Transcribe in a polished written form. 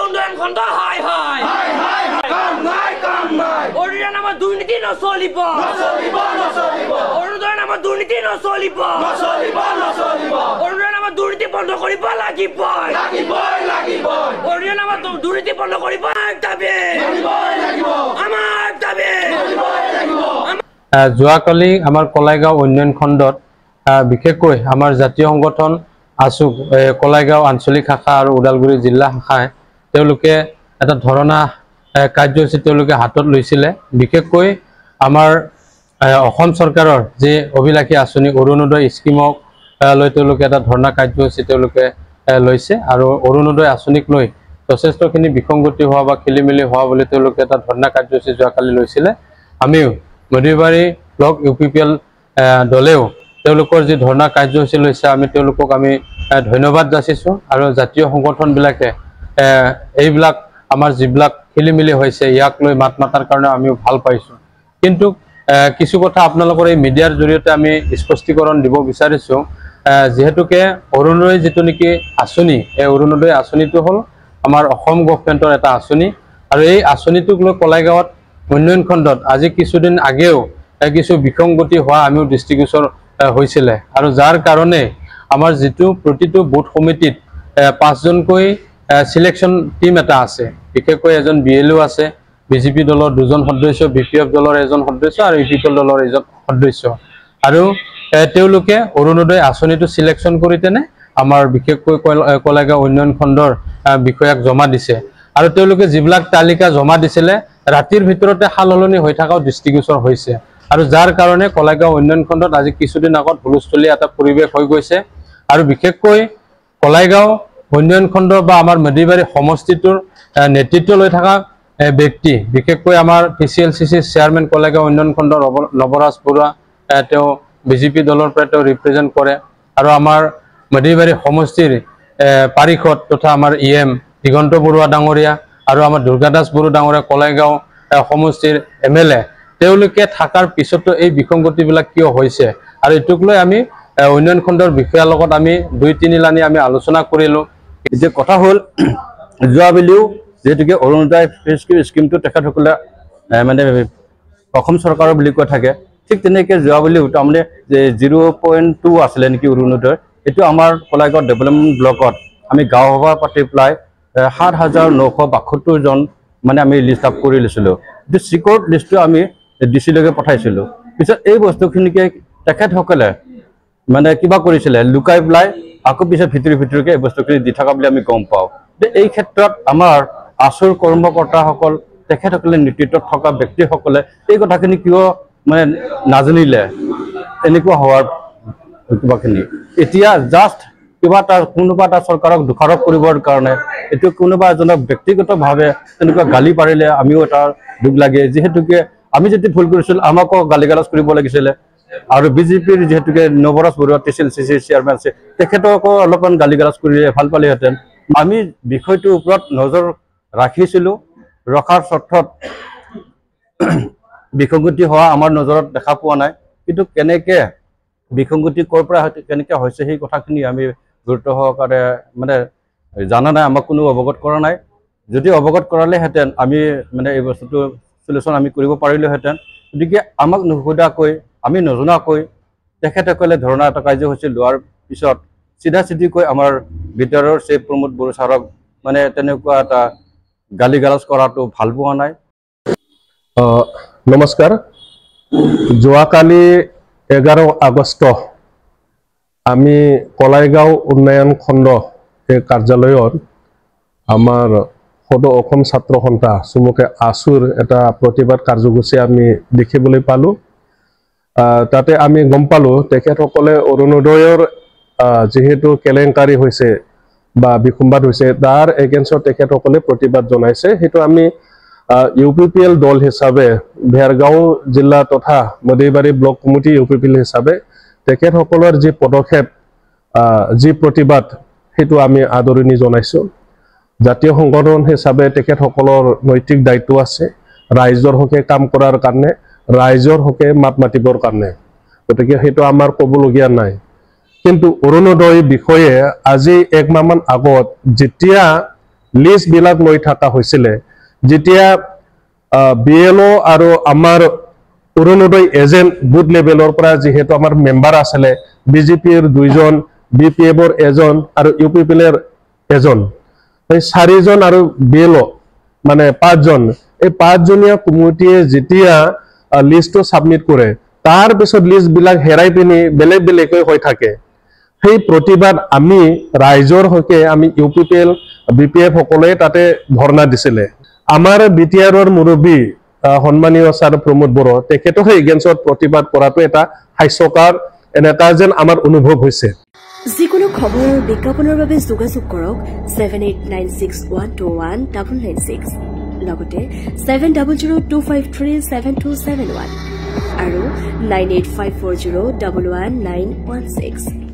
উন্নয়ন খণ্ড হাই হাই অৰুণোদয় নামৰ দুৰ্নীতি নচলিব অৰুণোদয় নামৰ দুৰ্নীতি নচলিব অৰুণোদয় নামৰ দুৰ্নীতি বন্ধ কৰিব লাগিব অৰুণোদয় নামৰ দুৰ্নীতি বন্ধ কৰিব আমাৰ দাবী যোৱাকালি আমাৰ কলাইগাঁও উন্নয়ন খণ্ডত বিশেষকৈ আমাৰ জাতীয় সংগঠন আছুক কলাইগাঁও আঞ্চলিক শাখা আৰু ওদালগুৰি জিলা শাখাই তেওঁলোকে এটা ধৰণা কাৰ্যসূচী তেওঁলোকে হাতত লৈছিলে। বিশেষকৈ আমাৰ অসম চৰকাৰৰ যি অভিলাষী আঁচনি অৰুণোদয় স্কিমক লৈ তেওঁলোকে এটা ধৰণা কাৰ্যসূচী তেওঁলোকে লৈছে আৰু অৰুণোদয় আঁচনিক লৈ যথেষ্টখিনি বিসংগতি হোৱা বা খেলিমেলি হোৱা বুলি তেওঁলোকে এটা ধৰণা কাৰ্যসূচী যোৱাকালি লৈছিলে। আমিও মধুবাৰী ব্লক UPPL দলেও তেওঁলোকৰ যি ধৰণা কাৰ্যসূচী লৈছে আমি তেওঁলোকক আমি ধন্যবাদ যাচিছোঁ আৰু জাতীয় সংগঠনবিলাকে এইবিলাক আমাৰ যিবিলাক খেলিমেলি হৈছে ইয়াক লৈ মাত মাতাৰ কাৰণে আমিও ভাল পাইছোঁ। কিন্তু কিছু কথা আপোনালোকৰ এই মিডিয়াৰ জৰিয়তে আমি স্পষ্টীকৰণ দিব বিচাৰিছোঁ। যিহেতুকে অৰুণোদয় যিটো নেকি আঁচনি এই অৰুণোদয় আঁচনিটো হ'ল আমাৰ অসম গভৰ্ণমেণ্টৰ এটা আঁচনি আৰু এই আঁচনিটোক লৈ কলাইগাঁৱত উন্নয়ন খণ্ডত আজি কিছুদিন আগেও কিছু বিসংগতি হোৱা আমিও দৃষ্টিগোচৰ হৈছিলে আৰু যাৰ কাৰণে আমাৰ যিটো প্ৰতিটো বুথ সমিতিত 5জনকৈ সিলেকশ্যন টিম এটা আছে। বিশেষকৈ এজন BLO আছে, BJP দলৰ 2জন সদস্য, BPF দলৰ 1জন সদস্য আৰু UPPL দলৰ 1জন সদস্য আৰু তেওঁলোকে অৰুণোদয় আঁচনিটো সিলেকশ্যন কৰি তেনে আমাৰ বিশেষকৈ কলাইগাঁও উন্নয়ন খণ্ডৰ বিষয়াক জমা দিছে আৰু তেওঁলোকে যিবিলাক তালিকা জমা দিছিলে ৰাতিৰ ভিতৰতে সালসলনি হৈ থকাও দৃষ্টিগোচৰ হৈছে আৰু যাৰ কাৰণে কলাইগাঁও উন্নয়ন খণ্ডত আজি কিছুদিন আগত হুলস্থুলীয়া এটা পৰিৱেশ হৈ গৈছে আৰু বিশেষকৈ কলাইগাঁও উন্নয়ন খণ্ড বা আমাৰ মধুবাৰী সমষ্টিটোৰ নেতৃত্ব লৈ থকা ব্যক্তি বিশেষকৈ আমাৰ PCLCC চেয়াৰমেন কলাইগাঁও উন্নয়ন খণ্ডৰ নৱৰাজ বৰুৱা তেওঁ BJP দলৰ পৰা তেওঁ ৰিপ্ৰেজেণ্ট কৰে আৰু আমাৰ মধুবাৰী সমষ্টিৰ পাৰিষদ তথা আমাৰ EM দিগন্ত বৰুৱা ডাঙৰীয়া আৰু আমাৰ দুৰ্গাদাস বড়ো ডাঙৰীয়া কলাইগাঁও সমষ্টিৰ MLA তেওঁলোকে থাকাৰ পিছতো এই বিসংগতিবিলাক কিয় হৈছে আৰু এইটোক লৈ আমি উন্নয়ন খণ্ডৰ বিষয়াৰ লগত আমি 2-3 লানি আমি আলোচনা কৰিলোঁ। যে কথা হ'ল যোৱাবেলিও যেহেতুকে অৰুণোদয় স্কিমটো তেখেতসকলে মানে অসম চৰকাৰৰ বুলি কৈ থাকে, ঠিক তেনেকৈ যোৱাবেলিও তাৰমানে যে 0.2 আছিলে নেকি অৰুণোদয়, এইটো আমাৰ কলাইগাঁও ডেভেলপমেণ্ট ব্লকত আমি গাঁও সভা পাতি পেলাই 7,972 জন মানে আমি লিষ্ট আপ কৰি লৈছিলোঁ। এইটো চিক্ৰেট লিষ্টটো আমি DC-লৈকে পঠাইছিলোঁ। পিছত এই বস্তুখিনিকে তেখেতসকলে মানে কিবা কৰিছিলে লুকাই পেলাই আকৌ পিছত ভিতৰকে এই বস্তুখিনি দি থকা বুলি আমি গম পাওঁ। এই ক্ষেত্ৰত আমাৰ আছুৰ কৰ্মকৰ্তাসকল তেখেতসকলে নেতৃত্বত থকা ব্যক্তিসকলে এই কথাখিনি কিয় মানে নাজানিলে এনেকুৱা হোৱাৰ কিবাখিনি এতিয়া জাষ্ট কিবা এটা কোনোবা এটা চৰকাৰক দোষাৰোপ কৰিবৰ কাৰণে এইটো কোনোবা এজনক ব্যক্তিগতভাৱে তেনেকুৱা গালি পাৰিলে আমিও এটা দুখ লাগে, যিহেতুকে আমি যদি ভুল কৰিছিলোঁ আমাকো গালি গালাজ কৰিব লাগিছিলে আৰু BJPৰ যিহেতুকে নৱৰাজ বৰুৱা PCLCC চেয়াৰমেন আছে তেখেতকো অলপমান গালি গালাজ কৰিলে ভাল পালেহেঁতেন। আমি বিষয়টোৰ ওপৰত নজৰ ৰাখিছিলোঁ, ৰখাৰ স্বাৰ্থত বিসংগতি হোৱা আমাৰ নজৰত দেখা পোৱা নাই, কিন্তু কেনেকৈ বিসংগতি ক'ৰ পৰা কেনেকৈ হৈছে সেই কথাখিনি আমি গুৰুত্ব সহকাৰে মানে জানা নাই, আমাক কোনো অৱগত কৰা নাই। যদি অৱগত কৰালেহেঁতেন আমি মানে এই বস্তুটো চলিউশ্যন আমি কৰিব পাৰিলোহেঁতেন। গতিকে আমাক নুসুধাকৈ আমি নজনাকৈ তেখেতসকলে ধৰণা এটা কাৰ্যসূচী লোৱাৰ পিছত চিধাচিধিকৈ আমাৰ ভিতৰৰ চেফ প্ৰমোদ বড়ো ছাৰক মানে তেনেকুৱা এটা গালি গালাজ কৰাটো ভাল পোৱা নাই। নমস্কাৰ। যোৱাকালি 11 আগষ্ট আমি কলাইগাঁও উন্নয়ন খণ্ড এই কাৰ্যালয়ত আমাৰ সদৌ অসম ছাত্ৰ সন্থা চমুকে আছুৰ এটা প্ৰতিবাদ কাৰ্যসূচী আমি দেখিবলৈ পালোঁ। তাতে আমি গম পালোঁ তেখেতসকলে অৰুণোদয়ৰ যেহেতু কেলেংকাৰী হৈছে বা বিসম্বাদ হৈছে তাৰ এগেইনষ্টত তেখেতসকলে প্ৰতিবাদ জনাইছে। সেইটো আমি UPPL দল হিচাপে ভেৰগাঁও জিলা তথা মধুবাৰী ব্লক কমিটি UPPL হিচাপে তেখেতসকলৰ যি পদক্ষেপ যি প্ৰতিবাদ সেইটো আমি আদৰণি জনাইছোঁ। জাতীয় সংগঠন হিচাপে তেখেতসকলৰ নৈতিক দায়িত্ব আছে ৰাইজৰ হকে কাম কৰাৰ কাৰণে, ৰাইজৰ হকে মাত মাতিবৰ কাৰণে, গতিকে সেইটো আমাৰ ক'বলগীয়া নাই। কিন্তু অৰুণোদয় বিষয়ে আজি 1 মাহমান আগত যেতিয়া লিষ্টবিলাক লৈ থকা হৈছিলে যেতিয়া BLO আৰু আমাৰ অৰুণোদয় এজেন্ট বুথ লেভেলৰ পৰা যিহেতু আমাৰ মেম্বাৰ আছিলে BJPৰ 2জন BPFৰ এজন আৰু UPPৰ এজন এই 4জন আৰু BLO মানে 5জন এই 5জনীয়া কমিটিয়ে যেতিয়া লিষ্টটো সাবমিট কৰে তাৰ পিছত লিষ্টবিলাক হেৰাই পিনি বেলেগ বেলেগ হৈ থাকে সেই প্ৰতিবাদ আমি ৰাইজৰ হকে আমি UPPL BPF সকলে তাতে ধৰ্ণা দিছিলে আমাৰ BTRৰ মুৰব্বী সন্মানীয় ছাৰ প্ৰমোদ বড়ো তেখেতৰ এগেইনষ্টত প্ৰতিবাদ কৰাটো এটা হাস্যকৰ এনেটা যেন আমাৰ অনুভৱ হৈছে যিকোনো খবৰৰ বিজ্ঞাপনৰ বাবে যোগাযোগ কৰক 7896121996 লগতে 7002537271 আৰু 9854011916